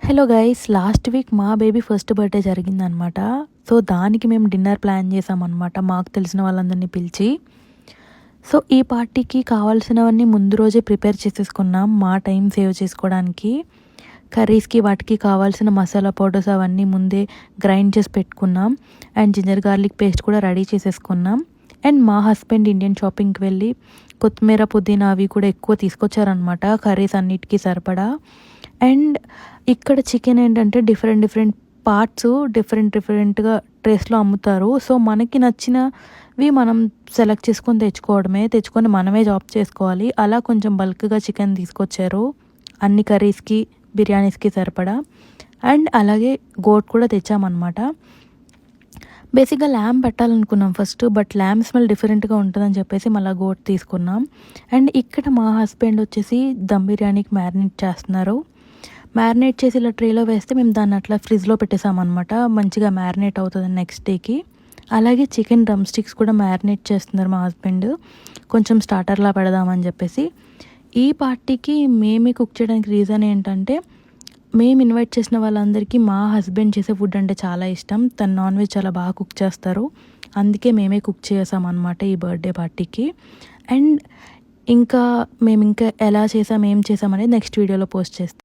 Hello guys, last week మా baby first birthday జరిగిందనమాట. So దానికి మేము డిన్నర్ ప్లాన్ చేసామన్నమాట, మాకు తెలిసిన వాళ్ళందరినీ పిలిచి. సో ఈ పార్టీకి కావాల్సినవన్నీ ముందు రోజే ప్రిపేర్ చేసేసుకున్నాం, మా టైం సేవ్ చేసుకోవడానికి. కర్రీస్కి వాటికి కావాల్సిన మసాలా పౌడర్స్ అవన్నీ ముందే గ్రైండ్ చేసి పెట్టుకున్నాం. అండ్ జింజర్ గార్లిక్ పేస్ట్ కూడా రెడీ చేసేసుకున్నాం. అండ్ మా హస్బెండ్ ఇండియన్ షాపింగ్కి వెళ్ళి కొత్తిమీర పుదీనా అవి కూడా ఎక్కువ తీసుకొచ్చారనమాట, కర్రీస్ అన్నిటికీ సరిపడా. అండ్ ఇక్కడ చికెన్ ఏంటంటే డిఫరెంట్ పార్ట్స్ డిఫరెంట్గా ట్రేస్లో అమ్ముతారు. సో మనకి నచ్చినవి మనం సెలెక్ట్ చేసుకొని తెచ్చుకొని మనమే జాబ్ చేసుకోవాలి. అలా కొంచెం బల్క్గా చికెన్ తీసుకొచ్చారు, అన్ని కర్రీస్కి బిర్యానీస్కి సరిపడా. అండ్ అలాగే గోట్ కూడా తెచ్చామన్నమాట. బేసిక్గా ల్యామ్ పెట్టాలనుకున్నాం ఫస్ట్, బట్ ల్యామ్ స్మెల్ డిఫరెంట్గా ఉంటుందని చెప్పేసి మళ్ళీ గోట్ తీసుకున్నాం. అండ్ ఇక్కడ మా హస్బెండ్ వచ్చేసి దమ్ బిర్యానీకి మ్యారినేట్ చేస్తున్నారు. మ్యారినేట్ చేసి ఇలా ట్రేలో వేస్తే మేము దాన్ని అట్లా ఫ్రిడ్జ్లో పెట్టేసామన్నమాట, మంచిగా మ్యారినేట్ అవుతుంది నెక్స్ట్ డేకి. అలాగే చికెన్ డ్రమ్ స్టిక్స్ కూడా మ్యారినేట్ చేస్తున్నారు మా హస్బెండ్, కొంచెం స్టార్టర్లా పెడదామని చెప్పేసి. ఈ పార్టీకి మేమే కుక్ చేయడానికి రీజన్ ఏంటంటే, మేము ఇన్వైట్ చేసిన వాళ్ళందరికీ మా హస్బెండ్ చేసే ఫుడ్ అంటే చాలా ఇష్టం. తను నాన్ వెజ్ చాలా బాగా కుక్ చేస్తారు, అందుకే మేమే కుక్ చేసామన్నమాట ఈ బర్త్డే పార్టీకి. అండ్ ఇంకా మేము ఎలా చేసాం ఏం చేసాం అనేది నెక్స్ట్ వీడియోలో పోస్ట్ చేస్తాం.